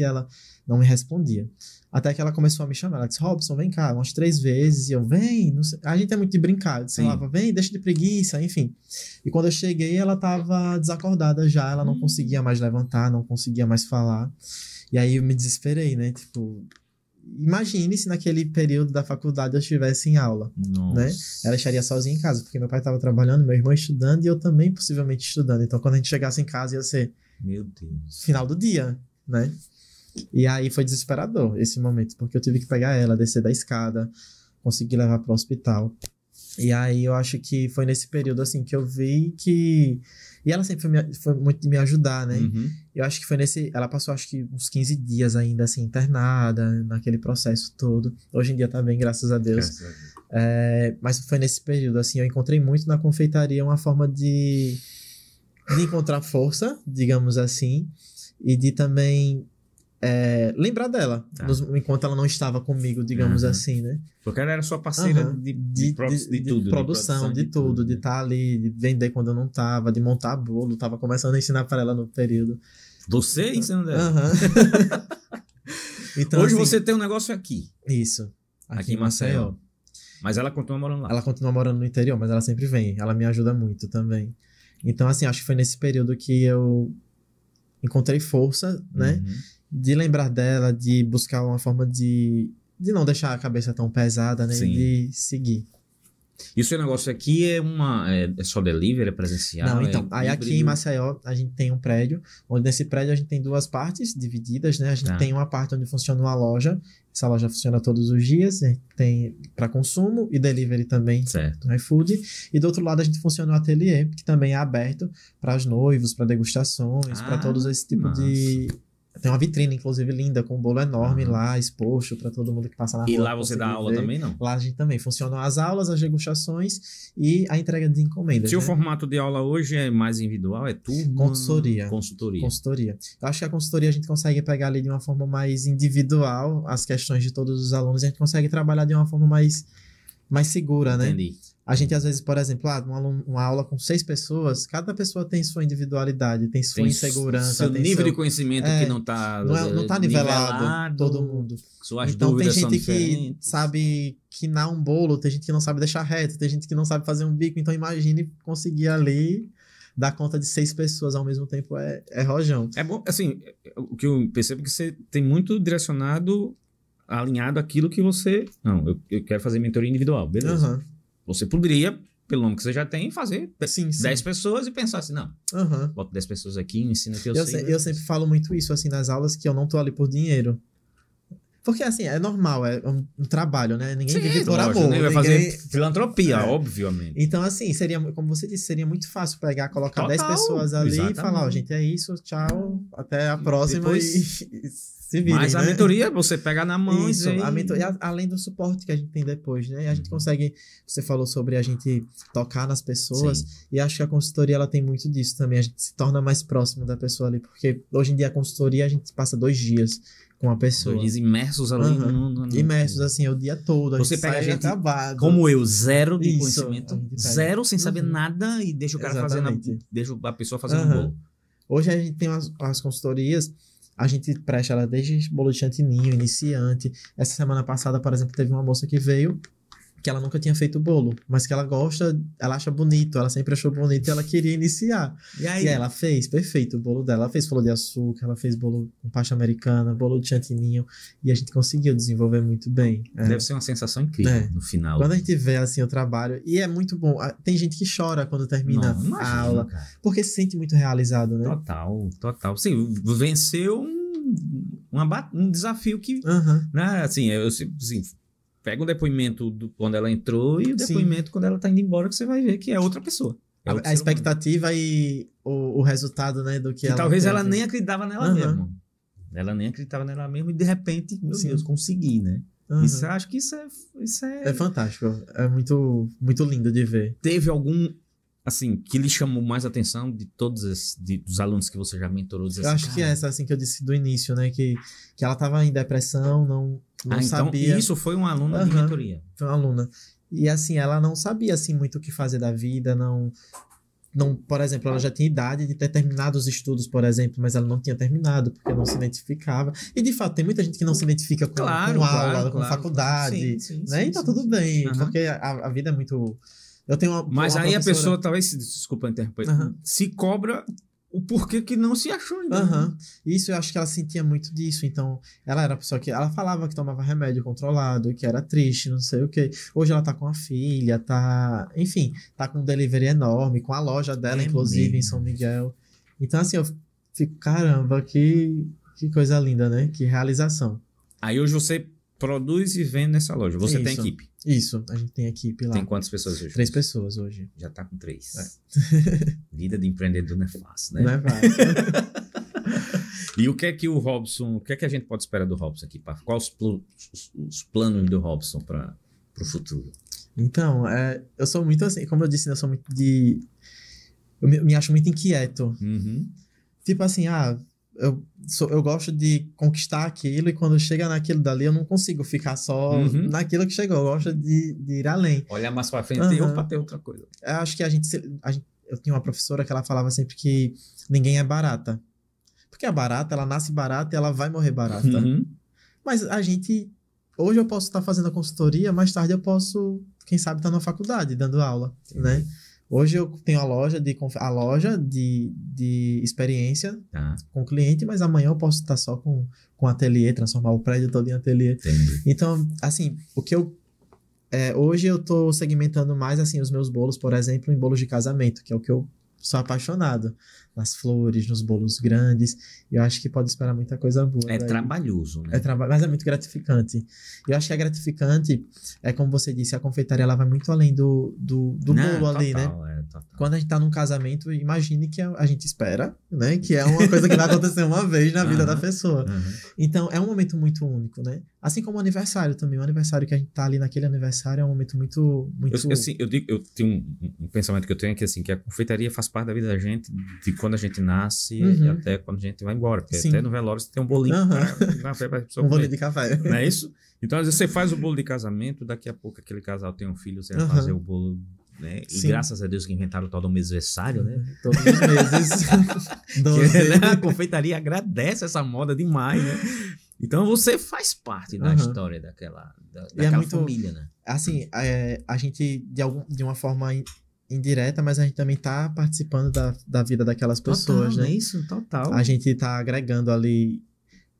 E ela não me respondia. Até que ela começou a me chamar. Ela disse, Robson, vem cá, umas 3 vezes. E eu, vem. Não sei. A gente é muito de brincar. Eu disse, ela, vem, deixa de preguiça, enfim. E quando eu cheguei, ela tava desacordada já. Ela não conseguia mais levantar, não conseguia mais falar. E aí eu me desesperei, né? Tipo, imagine se naquele período da faculdade eu estivesse em aula, né? Ela estaria sozinha em casa, porque meu pai estava trabalhando, meu irmão estudando e eu também possivelmente estudando. Então, quando a gente chegasse em casa, ia ser Meu Deus. Final do dia, né? E aí foi desesperador esse momento, porque eu tive que pegar ela, descer da escada, conseguir levar para o hospital. E aí eu acho que foi nesse período, assim, que eu vi que... E ela sempre foi muito de me ajudar, né? Eu acho que foi ela passou, acho que uns 15 dias ainda, assim, internada, naquele processo todo. Hoje em dia tá bem, graças a Deus. Mas foi nesse período, assim, eu encontrei muito na confeitaria uma forma de encontrar força, digamos assim, e de também lembrar dela, enquanto ela não estava comigo, digamos assim, né? Porque ela era sua parceira de tudo. De produção, de tudo, de estar ali, de vender quando eu não tava, de montar bolo, tava começando a ensinar para ela no período. Você ensinando ela? Então, hoje assim, você tem um negócio aqui. Isso. Aqui em Maceió. Mas ela continua morando lá. Ela continua morando no interior, mas ela sempre vem. Ela me ajuda muito também. Então, assim, acho que foi nesse período que eu encontrei força, né? De lembrar dela, de buscar uma forma de não deixar a cabeça tão pesada, né? Sim. De seguir. E o seu negócio aqui é só delivery, é presencial? Não, então, aí aqui em Maceió a gente tem um prédio, onde nesse prédio a gente tem 2 partes divididas, né? A gente tem uma parte onde funciona uma loja, essa loja funciona todos os dias, a gente tem para consumo e delivery também, certo, no iFood, e do outro lado a gente funciona um ateliê, que também é aberto para os noivos, para degustações, para todos esse tipo de... Tem uma vitrine, inclusive, linda, com um bolo enorme lá, exposto para todo mundo que passa na rua. E lá você dá aula também, não? Lá a gente também. Funcionam as aulas, as degustações e a entrega de encomendas. Seu formato de aula hoje é mais individual? É turma? Consultoria. Eu acho que a consultoria a gente consegue pegar ali de uma forma mais individual as questões de todos os alunos. A gente consegue trabalhar de uma forma mais segura, né? Entendi. A gente, às vezes, por exemplo, uma aula com 6 pessoas, cada pessoa tem sua individualidade, tem sua insegurança. Seu nível de conhecimento que não está não tá nivelado todo mundo. Suas então, dúvidas tem são gente que diferentes. sabe quinar um bolo, tem gente que não sabe deixar reto, tem gente que não sabe fazer um bico. Então, imagine conseguir ali dar conta de 6 pessoas ao mesmo tempo é rojão. É bom, assim, o que eu percebo é que você tem muito direcionado, alinhado aquilo que você... Não, eu quero fazer mentoria individual, beleza. Você poderia, pelo nome que você já tem, fazer 10 pessoas e pensar assim, não, boto 10 pessoas aqui, ensino o que eu sei. Eu sempre falo muito isso, assim, nas aulas, que eu não tô ali por dinheiro. Porque, assim, é normal, é um trabalho, né? Ninguém Sim, vive por lógico, amor. né? Vai Ninguém... fazer filantropia, obviamente. Então, assim, seria, como você disse, seria muito fácil pegar, colocar Total, 10 pessoas ali exatamente. e falar, ó, gente, é isso, tchau, até a próxima Depois, e se virem, mas a né? mentoria, você pega na mão Isso, e vê... a mentoria, além do suporte que a gente tem depois, né? A gente consegue, você falou sobre a gente tocar nas pessoas, Sim. e acho que a consultoria, ela tem muito disso também, a gente se torna mais próximo da pessoa ali, porque hoje em dia a consultoria, a gente passa 2 dias com a pessoa. 2 dias imersos ali Imersos, assim, o dia todo. Você pega a gente acabado. como eu, zero de Isso, conhecimento, a gente pega. zero, sem saber nada, e deixa o cara deixa a pessoa fazendo um bolo. Hoje a gente tem as consultorias, a gente presta ela desde bolo de chantininho, iniciante. Essa semana passada, por exemplo, teve uma moça que veio, que ela nunca tinha feito bolo, mas que ela gosta, ela acha bonito, ela sempre achou bonito e ela queria iniciar. E aí ela fez, perfeito, o bolo dela. Ela fez bolo de açúcar, ela fez bolo com pasta americana, bolo de chantininho, e a gente conseguiu desenvolver muito bem. Deve ser uma sensação incrível no final. Quando a gente vê assim o trabalho, e é muito bom, tem gente que chora quando termina a aula, cara, porque se sente muito realizado, né? Total. Sim, venceu um desafio que, né, assim, pega o depoimento quando ela entrou e o depoimento quando ela tá indo embora, que você vai ver que é outra pessoa. A expectativa e o resultado, né, do que ela talvez teve. ela nem acreditava nela mesma. Ela nem acreditava nela mesma e de repente, meu Deus, consegui, né? Isso, acho que isso é... É fantástico. É muito, muito lindo de ver. Teve algum, assim, que lhe chamou mais atenção de todos dos alunos que você já mentorou? Eu acho que é essa, assim, que eu disse do início, né? Que ela tava em depressão, não sabia. Então isso foi uma aluna de mentoria. Foi uma aluna. E, assim, ela não sabia, assim, muito o que fazer da vida, não, por exemplo, ela já tinha idade de ter terminado os estudos, por exemplo, mas ela não tinha terminado, porque não se identificava. E, de fato, tem muita gente que não se identifica com aula, com faculdade, né? E tá tudo bem, porque a vida é muito... Eu tenho Mas aí a pessoa, talvez, desculpa interromper, se cobra o porquê que não se achou ainda. Isso, eu acho que ela sentia muito disso. Então, ela era a pessoa que... Ela falava que tomava remédio controlado, que era triste, não sei o quê. Hoje ela tá com a filha, enfim, tá com um delivery enorme, com a loja dela, inclusive, mesmo. Em São Miguel. Então, assim, eu fico, caramba, que coisa linda, né? Que realização. Aí hoje você produz e vende nessa loja. Você tem equipe? Isso, a gente tem equipe lá. Tem quantas pessoas hoje? 3 pessoas hoje. Já tá com 3. Vida de empreendedor não é fácil, né? Não é fácil. E o que é que a gente pode esperar do Robson aqui? Quais os planos do Robson para o futuro? Então, eu sou muito assim, como eu disse, eu sou muito eu me acho muito inquieto. Tipo assim, eu gosto de conquistar aquilo e quando chega naquilo dali eu não consigo ficar só naquilo que chegou. Eu gosto de ir além. Olhar mais pra frente e opa, ter outra coisa. Eu acho que eu tinha uma professora que ela falava sempre que ninguém é barata. Porque a barata, ela nasce barata e ela vai morrer barata. Mas a gente... Hoje eu posso estar fazendo a consultoria, mais tarde eu posso, quem sabe, estar na faculdade dando aula, né? Hoje eu tenho a loja de experiência com o cliente, mas amanhã eu posso estar só com ateliê, transformar o prédio todo em ateliê. Entendi. Então, assim, o que hoje eu estou segmentando mais, assim, os meus bolos, por exemplo, em bolos de casamento, que é o que eu sou apaixonado. Nas flores, nos bolos grandes. E eu acho que pode esperar muita coisa boa. É trabalhoso, né? Mas é muito gratificante. E eu acho que é gratificante, como você disse, a confeitaria ela vai muito além do bolo ali, né? Quando a gente tá num casamento, imagine que a gente espera, né? Que é uma coisa que vai acontecer uma vez na vida da pessoa. Então, é um momento muito único, né? Assim como o aniversário também. O aniversário que a gente tá ali naquele aniversário é um momento muito... Eu tenho um pensamento que eu tenho aqui, assim, que a confeitaria faz parte da vida da gente, de quando a gente nasce e até quando a gente vai embora. Porque até no velório você tem um bolinho pra pessoa um bolinho de café. Não é isso? Então, às vezes você faz o bolo de casamento, daqui a pouco aquele casal tem um filho, você vai fazer o bolo... Né? E graças a Deus que inventaram o tal do mesversário, né? Todos os meses. A confeitaria agradece essa moda demais, né? Então você faz parte da história daquela família, né? Assim, a gente, de uma forma indireta, mas a gente também tá participando da vida daquelas pessoas, né? Isso, total. A gente tá agregando ali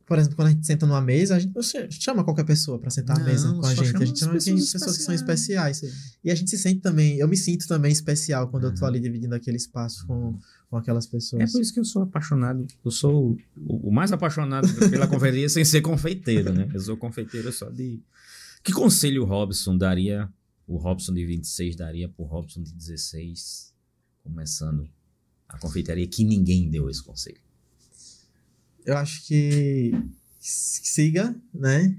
Por exemplo, quando a gente senta numa mesa, a gente não chama qualquer pessoa pra sentar à mesa com a gente. A gente chama pessoas que são especiais. E a gente se sente também, eu me sinto também especial quando eu tô ali dividindo aquele espaço com aquelas pessoas. É por isso que eu sou apaixonado, eu sou o mais apaixonado pela confeitaria sem ser confeiteiro, né? Eu sou confeiteiro só de... Que conselho o Robson de 26 daria pro Robson de 16, começando a confeitaria, que ninguém deu esse conselho? Eu acho que siga, né?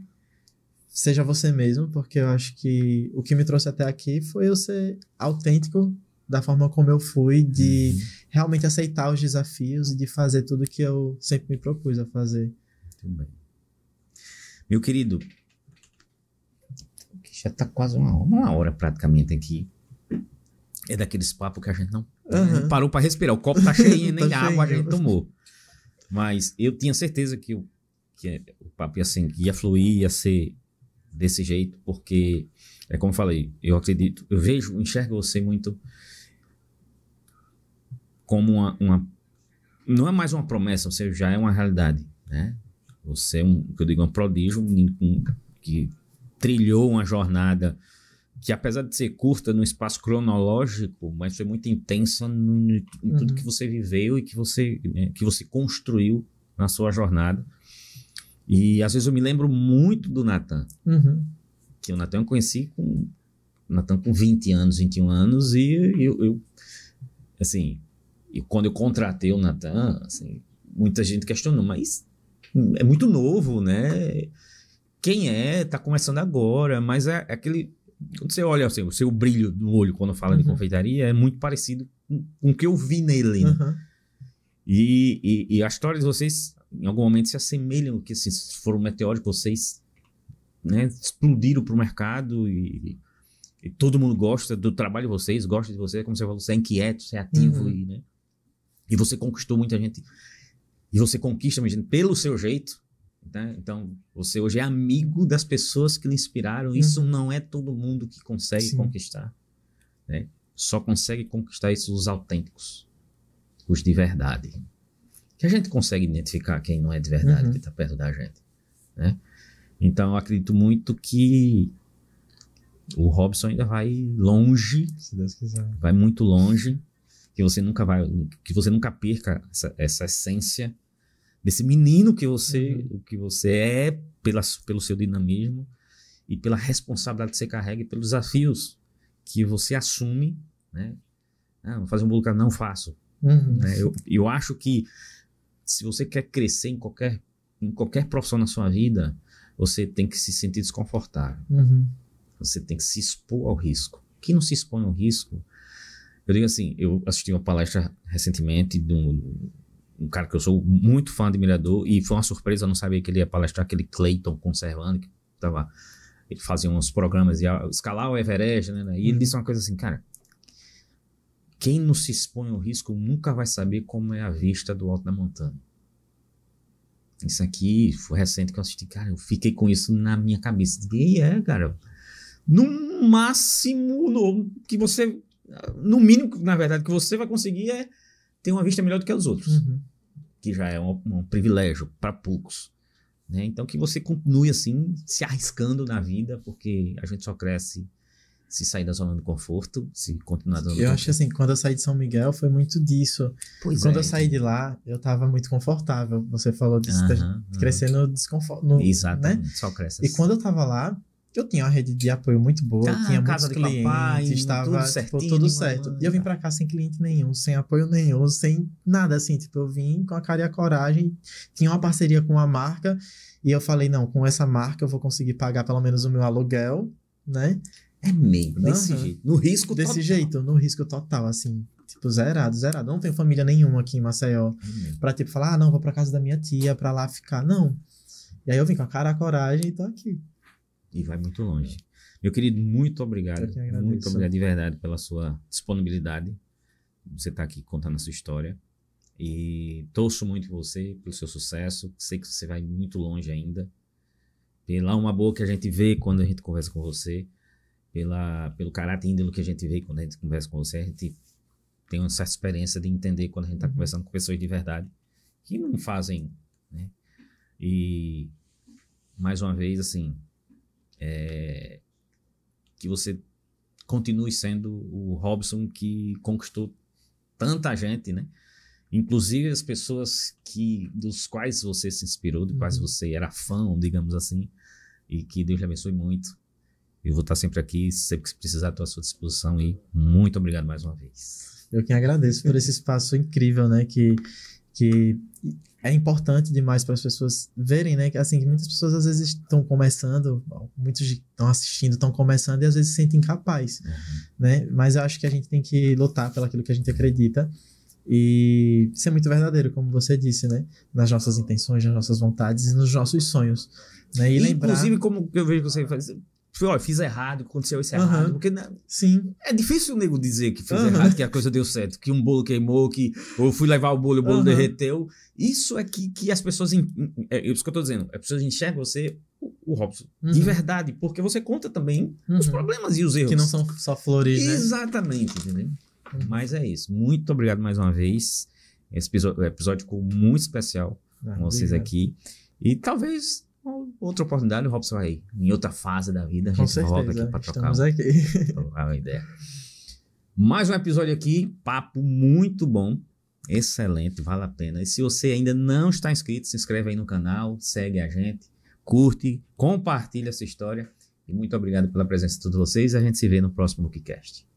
Seja você mesmo, porque eu acho que o que me trouxe até aqui foi eu ser autêntico da forma como eu fui, de realmente aceitar os desafios e de fazer tudo que eu sempre me propus a fazer. Muito bem. Meu querido, já tá quase uma hora praticamente aqui. É daqueles papos que a gente não parou para respirar. O copo tá cheio, nem água a gente tomou. Mas eu tinha certeza que o papo ia fluir, ia ser desse jeito, porque, é como eu falei, eu acredito, enxergo você muito como não é mais uma promessa, você já é uma realidade, né? Você é um prodígio, que trilhou uma jornada que, apesar de ser curta no espaço cronológico, mas foi muito intensa em tudo que você viveu e que você construiu na sua jornada. E às vezes eu me lembro muito do Nathan, que o Nathan eu conheci com 20 anos, 21 anos, e eu assim, quando eu contratei o Nathan, assim, muita gente questionou, mas é muito novo, né? Quem tá começando agora, mas é aquele... Quando você olha assim, o seu brilho no olho quando fala de confeitaria é muito parecido com o que eu vi nele, né? E a história de vocês, em algum momento, se assemelham, que assim, se for um meteoro que vocês, né, explodiram para o mercado e todo mundo gosta do trabalho de vocês, gosta de você, como você falou, você é inquieto, você é ativo, né? E você conquistou muita gente, e você conquista muita gente pelo seu jeito. Então, você hoje é amigo das pessoas que lhe inspiraram. Isso não é todo mundo que consegue conquistar, né? Só consegue conquistar isso os autênticos, os de verdade. Que a gente consegue identificar quem não é de verdade, que está perto da gente, né? Então, eu acredito muito que o Robson ainda vai longe, se Deus quiser. Vai muito longe, que você nunca perca essa essência desse menino que você é, pelo seu dinamismo e pela responsabilidade que você carrega e pelos desafios que você assume, né? Vou fazer um bolo, não faço. Né? Eu acho que se você quer crescer em qualquer profissão na sua vida, você tem que se sentir desconfortável. Você tem que se expor ao risco. Quem não se expõe ao risco... Eu digo assim, eu assisti uma palestra recentemente de um cara que eu sou muito fã, admirador, e foi uma surpresa, eu não sabia que ele ia palestrar, aquele Clayton Conservando, que ele fazia uns programas, ia escalar o Everest, né? E ele disse uma coisa assim, cara, quem não se expõe ao risco nunca vai saber como é a vista do alto da montanha. Isso aqui foi recente que eu assisti, cara, eu fiquei com isso na minha cabeça. E cara, no máximo que você, no mínimo, na verdade, que você vai conseguir é ter uma vista melhor do que os outros, que já é um privilégio para poucos, né? Então que você continue assim, se arriscando na vida, porque a gente só cresce se sair da zona de conforto, se continuar dando Eu acho assim, quando eu saí de São Miguel foi muito disso. Quando eu saí de lá, eu tava muito confortável. Você falou disso, crescendo desconforto. Exatamente, né? Só cresce. E quando eu tava lá, eu tinha uma rede de apoio muito boa, tinha muitos clientes, papai, estava tudo certo. E eu vim pra cá sem cliente nenhum, sem apoio nenhum, sem nada assim. Tipo, eu vim com a cara e a coragem, tinha uma parceria com uma marca, e eu falei, não, com essa marca eu vou conseguir pagar pelo menos o meu aluguel, né? É mesmo, desse jeito. No risco desse total. jeito, no risco total, assim. Tipo, zerado. Não tenho família nenhuma aqui em Maceió. Pra, tipo, falar, não, vou pra casa da minha tia, pra lá ficar. Não. E aí eu vim com a cara, a coragem e tô aqui. E vai muito longe. Meu querido, muito obrigado. Eu que agradeço. Muito obrigado de verdade pela sua disponibilidade. Você tá aqui contando a sua história. E torço muito por você, pelo seu sucesso. Sei que você vai muito longe ainda. Pela uma boa que a gente vê quando a gente conversa com você. Pelo caráter índolo que a gente vê quando a gente conversa com você, a gente tem uma certa experiência de entender quando a gente está conversando com pessoas de verdade, que não fazem, né, E, mais uma vez, assim, que você continue sendo o Robson que conquistou tanta gente, né? Inclusive as pessoas dos quais você se inspirou, dos quais você era fã, digamos assim, e que Deus lhe abençoe muito. Eu vou estar sempre aqui, sempre que precisar, estou à sua disposição, e muito obrigado mais uma vez. Eu que agradeço por esse espaço incrível, né, que é importante demais para as pessoas verem, né, que assim, muitas pessoas às vezes estão começando, muitos estão assistindo, estão começando e às vezes se sentem incapazes, né, mas eu acho que a gente tem que lutar pelo aquilo que a gente acredita e ser muito verdadeiro, como você disse, né, nas nossas intenções, nas nossas vontades e nos nossos sonhos, né, e lembrar... Inclusive, como eu vejo que você faz... Olha, fiz errado, aconteceu isso errado, porque sim. É difícil o nego dizer que fez errado, que a coisa deu certo, que um bolo queimou, que eu fui levar o bolo derreteu. Isso é que as pessoas, é isso que eu tô dizendo, as pessoas enxergam você, o Robson, de verdade, porque você conta também os problemas e os erros. Que não são só flores, né? Exatamente, entendeu? Mas é isso. Muito obrigado mais uma vez. Esse episódio ficou muito especial com vocês aqui. E talvez... outra oportunidade, o Robson vai em outra fase da vida. A gente volta aqui para trocar uma ideia. Mais um episódio aqui, papo muito bom, excelente, vale a pena. E se você ainda não está inscrito, se inscreve aí no canal, segue a gente, curte, compartilha essa história. E muito obrigado pela presença de todos vocês. A gente se vê no próximo LookCast.